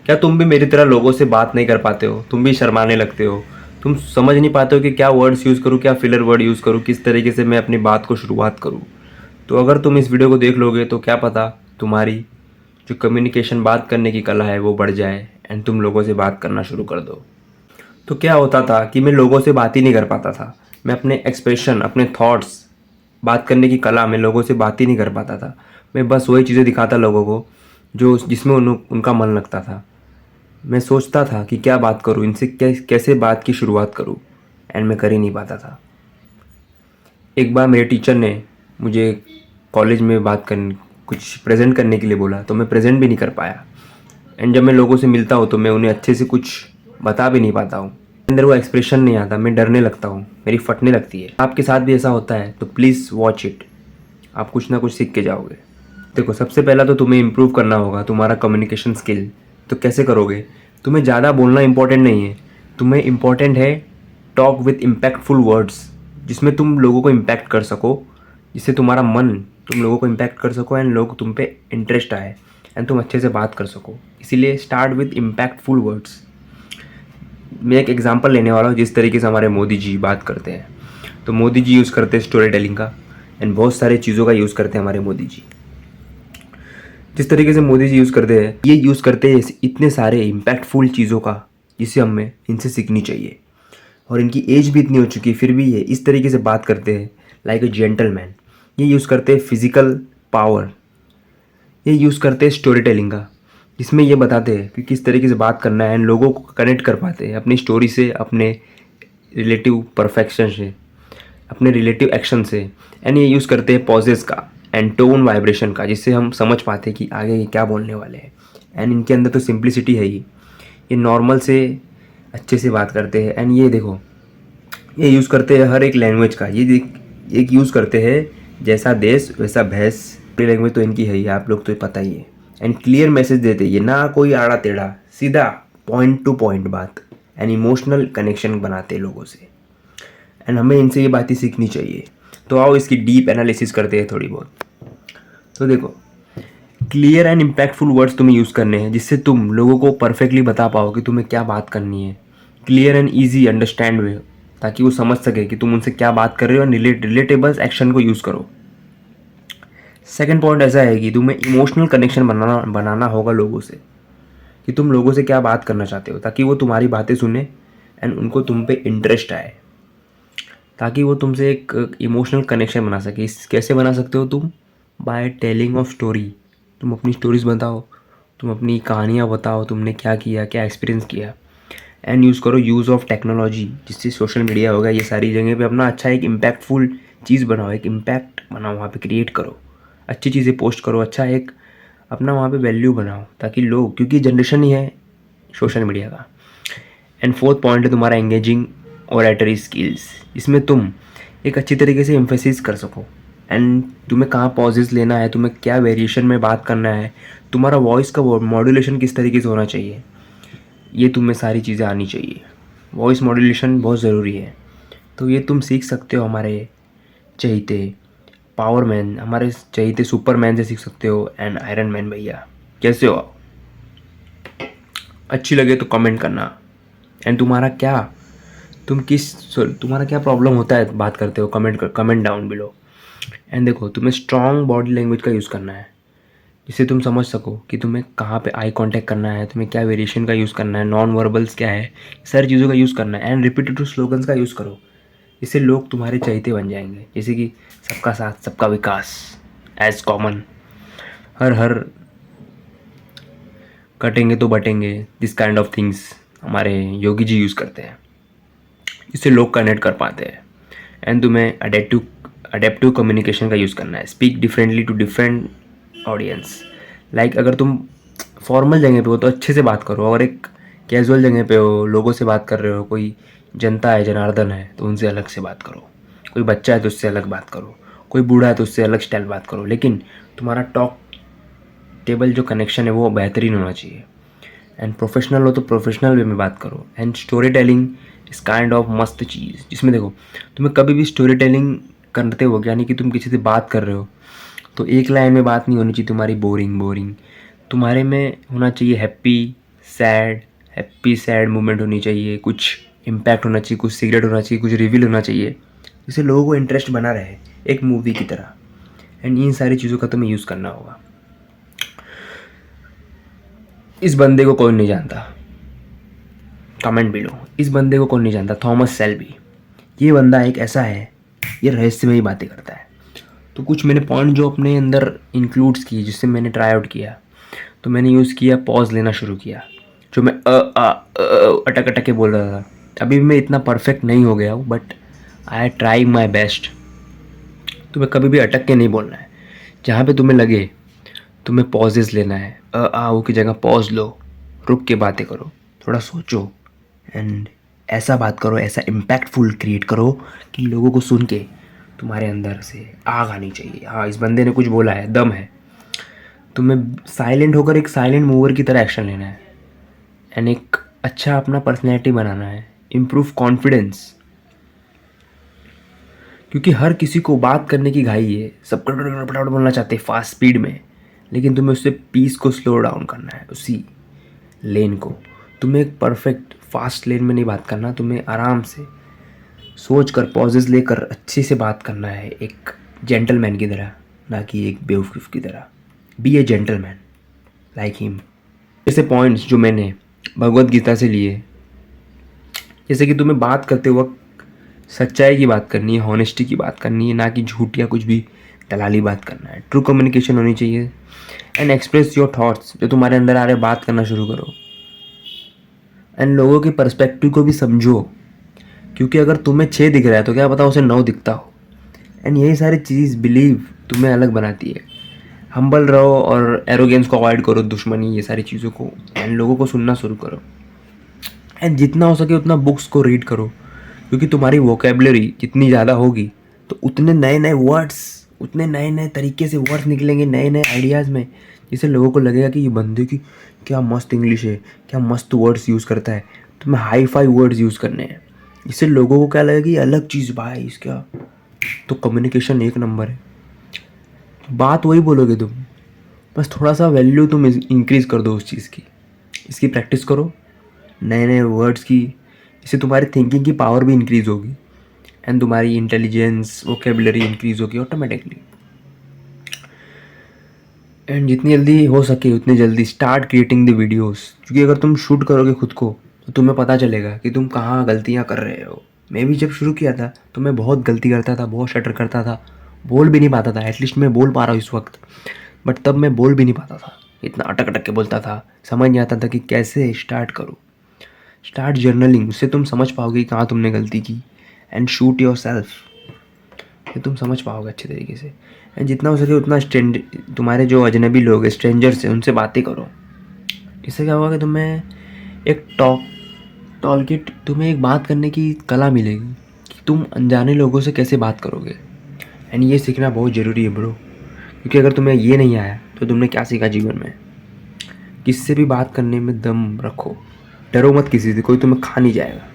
क्या तुम भी मेरी तरह लोगों से बात नहीं कर पाते हो? तुम भी शर्माने लगते हो? तुम समझ नहीं पाते हो कि क्या वर्ड्स यूज़ करूँ, क्या फिलर वर्ड यूज़ करूँ, किस तरीके से मैं अपनी बात को शुरुआत करूँ? तो अगर तुम इस वीडियो को देख लोगे तो क्या पता तुम्हारी जो कम्युनिकेशन बात करने की कला है वो बढ़ जाए एंड तुम लोगों से बात करना शुरू कर दो। तो क्या होता था कि मैं लोगों से बात ही नहीं कर पाता था। मैं अपने एक्सप्रेशन, अपने थॉट्स, बात करने की कला में लोगों से बात ही नहीं कर पाता था। मैं बस वही चीज़ें दिखाता लोगों को जो जिसमें उनका मन लगता था। मैं सोचता था कि क्या बात करूँ इनसे, कैसे बात की शुरुआत करूँ, एंड मैं कर ही नहीं पाता था। एक बार मेरे टीचर ने मुझे कॉलेज में बात करने, कुछ प्रेजेंट करने के लिए बोला, तो मैं प्रेजेंट भी नहीं कर पाया। एंड जब मैं लोगों से मिलता हूँ तो मैं उन्हें अच्छे से कुछ बता भी नहीं पाता हूँ। अंदर वो एक्सप्रेशन नहीं आता, मैं डरने लगता हूँ, मेरी फटने लगती है। आपके साथ भी ऐसा होता है तो प्लीज़ वॉच इट, आप कुछ ना कुछ सीख के जाओगे। देखो, सबसे पहला तो तुम्हें इम्प्रूव करना होगा तुम्हारा कम्युनिकेशन स्किल। तो कैसे करोगे? तुम्हें ज़्यादा बोलना इंपॉर्टेंट नहीं है, तुम्हें इम्पॉर्टेंट है टॉक विथ इम्पैक्टफुल वर्ड्स, जिसमें तुम लोगों को इम्पैक्ट कर सको, जिससे तुम्हारा मन, तुम लोगों को इम्पैक्ट कर सको एंड लोग तुम पे इंटरेस्ट आए एंड तुम अच्छे से बात कर सको। इसीलिए स्टार्ट विथ इम्पैक्टफुल वर्ड्स। मैं एक एग्जांपल लेने वाला हूँ जिस तरीके से हमारे मोदी जी बात करते हैं। तो मोदी जी यूज़ करते हैं स्टोरी टेलिंग का एंड बहुत सारे चीज़ों का यूज़ करते हैं हमारे मोदी जी। जिस तरीके से मोदी जी यूज़ करते हैं, ये यूज़ करते हैं इतने सारे इम्पैक्टफुल चीज़ों का, जिसे हमें इनसे सीखनी चाहिए। और इनकी एज भी इतनी हो चुकी है फिर भी ये इस तरीके से बात करते हैं लाइक अ जेंटलमैन। ये यूज़ करते हैं फिजिकल पावर, ये यूज़ करते हैं स्टोरी टेलिंग का, जिसमें ये बताते हैं कि किस तरीके से बात करना है एंड लोगों को कनेक्ट कर पाते हैं अपनी स्टोरी से, अपने रिलेटिव परफेक्शन से, अपने रिलेटिव एक्शन से। एंड ये यूज़ करते हैं पॉजेस का एंड टोन वाइब्रेशन का, जिससे हम समझ पाते हैं कि आगे ये क्या बोलने वाले हैं। एंड इनके अंदर तो सिंप्लिसिटी है ही, ये नॉर्मल से अच्छे से बात करते हैं। एंड ये देखो, ये यूज़ करते हैं हर एक लैंग्वेज का, ये एक यूज़ करते हैं जैसा देश वैसा भैंस। लैंग्वेज तो इनकी है ही, आप लोग तो पता ही है। एंड क्लियर मैसेज देते हैं, ये ना कोई आड़ा टेढ़ा, सीधा पॉइंट टू पॉइंट बात एंड इमोशनल कनेक्शन बनाते हैं लोगों से। एंड हमें इनसे ये बातें सीखनी चाहिए। तो आओ इसकी डीप एनालिसिस करते हैं थोड़ी बहुत। तो देखो, क्लियर एंड इम्पैक्टफुल वर्ड्स तुम्हें यूज़ करने हैं जिससे तुम लोगों को परफेक्टली बता पाओ कि तुम्हें क्या बात करनी है। क्लियर एंड ईजी अंडरस्टैंड वे, ताकि वो समझ सके कि तुम उनसे क्या बात कर रहे हो, और रिलेटेबल एक्शन को यूज़ करो। सेकंड पॉइंट ऐसा है कि तुम्हें इमोशनल कनेक्शन बनाना होगा लोगों से, कि तुम लोगों से क्या बात करना चाहते हो, ताकि वो तुम्हारी बातें सुने एंड उनको तुम पे इंटरेस्ट आए, ताकि वो तुमसे एक इमोशनल कनेक्शन बना सके। कैसे बना सकते हो तुम? By telling of story. तुम अपनी स्टोरीज बताओ, तुम अपनी कहानियाँ बताओ, तुमने क्या किया, क्या एक्सपीरियंस किया। एंड यूज़ करो यूज़ ऑफ टेक्नोलॉजी, जिससे सोशल मीडिया होगा, ये सारी जगह पे अपना अच्छा एक इम्पैक्टफुल चीज़ बनाओ, एक इम्पैक्ट बनाओ, वहाँ पे क्रिएट करो, अच्छी चीज़ें पोस्ट करो, अच्छा एक अपना वहाँ पे वैल्यू बनाओ, ताकि लोग, क्योंकि जनरेशन ही है सोशल मीडिया का। एंड फोर्थ पॉइंट है तुम्हारा एंगेजिंग ओरेटरी स्किल्स। इसमें तुम एक अच्छी तरीके से एम्फेसिस कर सको एंड तुम्हें कहाँ पॉजेस लेना है, तुम्हें क्या वेरिएशन में बात करना है, तुम्हारा वॉइस का मॉड्यूलेशन किस तरीके से होना चाहिए, ये तुम्हें सारी चीज़ें आनी चाहिए। वॉइस मॉड्यूलेशन बहुत ज़रूरी है। तो ये तुम सीख सकते हो हमारे चहीते पावर मैन, हमारे चहीते सुपरमैन से सीख सकते हो एंड आयरन मैन भैया। कैसे हो? अच्छी लगे तो कमेंट करना। एंड तुम्हारा क्या प्रॉब्लम होता है बात करते हो, कमेंट डाउन बिलो। एंड देखो, तुम्हें स्ट्रॉन्ग बॉडी लैंग्वेज का यूज़ करना है, जिससे तुम समझ सको कि तुम्हें कहाँ पे आई कांटेक्ट करना है, तुम्हें क्या वेरिएशन का यूज़ करना है, नॉन वर्बल्स क्या है, सारी चीज़ों का यूज़ करना है। एंड रिपीटेटिव स्लोगन्स का यूज़ करो, इससे लोग तुम्हारे चहेते बन जाएंगे, जैसे कि सबका साथ सबका विकास, एज कॉमन, हर हर कटेंगे तो बटेंगे, दिस काइंड ऑफ थिंग्स हमारे योगी जी यूज़ करते हैं, इससे लोग कनेक्ट कर पाते हैं। एंड तुम्हें अडेप्टिव कम्युनिकेशन का यूज़ करना है, speak differently to different audience. Like अगर तुम फॉर्मल जगह पे हो तो अच्छे से बात करो, और एक कैजुअल जगह पे हो, लोगों से बात कर रहे हो, कोई जनता है, जनार्दन है, तो उनसे अलग से बात करो। कोई बच्चा है तो उससे अलग बात करो, कोई बूढ़ा है तो उससे अलग स्टाइल बात करो, लेकिन तुम्हारा टॉक टेबल जो कनेक्शन है वो बेहतरीन होना चाहिए। एंड प्रोफेशनल हो तो प्रोफेशनल वे में बात करो। एंड स्टोरी टेलिंग इस काइंड ऑफ मस्त चीज़, जिसमें देखो, तुम्हें कभी भी स्टोरी टेलिंग करते हो, यानी कि तुम किसी से बात कर रहे हो, तो एक लाइन में बात नहीं होनी चाहिए तुम्हारी बोरिंग बोरिंग। तुम्हारे में होना चाहिए happy, sad happy sad moment होनी चाहिए, कुछ इम्पैक्ट होना चाहिए, कुछ सीक्रेट होना चाहिए, कुछ रिवील होना चाहिए, जिससे लोगों को इंटरेस्ट बना रहे एक मूवी की तरह। एंड इन सारी चीज़ों का तुम्हें यूज़ करना होगा। इस बंदे को कौन नहीं जानता, कमेंट भी लो, इस बंदे को कौन नहीं जानता, थॉमस सेल्बी। ये बंदा एक ऐसा है, ये रहस्यमयी बातें करता है। तो कुछ मैंने पॉइंट जो अपने अंदर इंक्लूड्स किए, जिससे मैंने ट्राई आउट किया, तो मैंने यूज़ किया, पॉज लेना शुरू किया। जो मैं अटक अटक के बोल रहा था, अभी भी मैं इतना परफेक्ट नहीं हो गया हूँ, but I try my best. तुम्हें कभी भी अटक के नहीं बोलना है। जहाँ पे तुम्हें लगे तुम्हें पॉजेस लेना है, ओ की जगह पॉज लो, रुक के बातें करो, थोड़ा सोचो, एंड ऐसा बात करो, ऐसा इम्पैक्टफुल क्रिएट करो कि लोगों को सुन के तुम्हारे अंदर से आग आनी चाहिए। हाँ, इस बंदे ने कुछ बोला है, दम है। तुम्हें साइलेंट होकर एक साइलेंट मूवर की तरह एक्शन लेना है, एंड एक अच्छा अपना पर्सनैलिटी बनाना है, इम्प्रूव कॉन्फिडेंस। क्योंकि हर किसी को बात करने की घाई है, सब फटाफट बोलना चाहते हैं फास्ट स्पीड में, लेकिन तुम्हें उससे पीस को स्लो डाउन करना है, उसी लेन को। तुम्हें एक परफेक्ट फास्ट लेन में नहीं बात करना, तुम्हें आराम से सोच कर पॉजेज लेकर अच्छे से बात करना है, एक जेंटलमैन की तरह, ना कि एक बेवकूफ़ की तरह। Be a gentleman like him. ऐसे पॉइंट्स जो मैंने भगवत गीता से लिए, जैसे कि तुम्हें बात करते वक्त सच्चाई की बात करनी है, हॉनेस्टी की बात करनी है, ना कि झूठ या कुछ भी दलाली बात करना है। ट्रू कम्युनिकेशन होनी चाहिए, एंड एक्सप्रेस योर थॉट्स, जो तुम्हारे अंदर आ रहे बात करना शुरू करो, एंड लोगों के पर्सपेक्टिव को भी समझो। क्योंकि अगर तुम्हें 6 दिख रहा है तो क्या पता उसे 9 दिखता हो। एंड यही सारी चीज़ बिलीव तुम्हें अलग बनाती है। हम्बल रहो और एरोगेंस को अवॉइड करो, दुश्मनी, ये सारी चीज़ों को, एंड लोगों को सुनना शुरू करो। एंड जितना हो सके उतना बुक्स को रीड करो, क्योंकि तुम्हारी वोकेबलरी जितनी ज़्यादा होगी तो उतने नए नए वर्ड्स, उतने नए नए तरीके से वर्ड्स निकलेंगे, नए नए आइडियाज़ में, जिससे लोगों को लगेगा कि ये बंदे की क्या मस्त इंग्लिश है, क्या मस्त वर्ड्स यूज़ करता है। तुम्हें हाई फाई वर्ड्स यूज़ करने हैं, इससे लोगों को क्या लगेगा कि अलग चीज़ भाई इसका। तो कम्युनिकेशन एक नंबर है। बात वही बोलोगे तुम, बस थोड़ा सा वैल्यू तुम इंक्रीज़ कर दो उस चीज़ की। इसकी प्रैक्टिस करो, नए नए वर्ड्स की, इससे तुम्हारी थिंकिंग की पावर भी इंक्रीज़ होगी, एंड तुम्हारी इंटेलिजेंस, वोकेबलरी इंक्रीज़ होगी ऑटोमेटिकली। एंड जितनी जल्दी हो सके उतनी जल्दी स्टार्ट क्रिएटिंग द वीडियोस, क्योंकि अगर तुम शूट करोगे खुद को तो तुम्हें पता चलेगा कि तुम कहाँ गलतियाँ कर रहे हो। मैं भी जब शुरू किया था तो मैं बहुत गलती करता था, बहुत शटर करता था, बोल भी नहीं पाता था। एटलीस्ट मैं बोल पा रहा हूँ इस वक्त, बट तब मैं बोल भी नहीं पाता था, इतना अटक अटक के बोलता था, समझ नहीं आता था कि कैसे स्टार्ट करूँ। स्टार्ट जर्नलिंग, उससे तुम समझ पाओगे कहाँ तुमने गलती की, एंड शूट योर सेल्फ, ये तुम समझ पाओगे अच्छे तरीके से। एंड जितना हो सके उतना तुम्हारे जो अजनबी लोग हैं, स्ट्रेंजर्स हैं, उनसे बातें करो। इससे क्या होगा कि तुम्हें एक टॉलकिट, तुम्हें एक बात करने की कला मिलेगी कि तुम अनजाने लोगों से कैसे बात करोगे। एंड ये सीखना बहुत ज़रूरी है ब्रो, क्योंकि अगर तुम्हें ये नहीं आया तो तुमने क्या सीखा जीवन में। किससे भी बात करने में दम रखो, डरो मत किसी से, कोई तुम्हें खा नहीं जाएगा।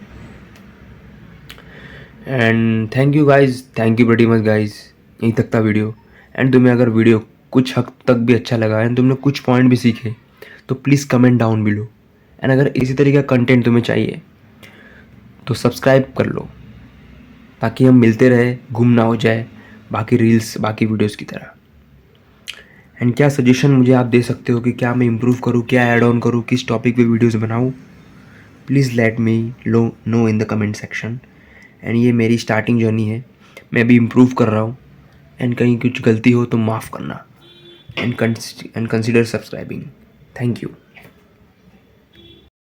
And thank you guys, thank you very much guys, यहीं तक था वीडियो। एंड तुम्हें अगर वीडियो कुछ हद तक भी अच्छा लगा एंड तुमने कुछ पॉइंट भी सीखे तो please comment down below. And अगर इसी तरीके का कंटेंट तुम्हें चाहिए तो सब्सक्राइब कर लो, ताकि हम मिलते रहे, गुम ना हो जाए बाकी रील्स, बाकी वीडियोस की तरह। एंड क्या सजेशन मुझे आप दे सकते हो कि क्या मैं इम्प्रूव करूँ, क्या ऐड ऑन करूँ, किस टॉपिक पे वीडियोस बनाऊँ, please let me know in the comment section. And ये मेरी स्टार्टिंग जर्नी है, मैं भी इम्प्रूव कर रहा हूँ। एंड कहीं कुछ गलती हो तो माफ़ करना, and consider subscribing. Thank you.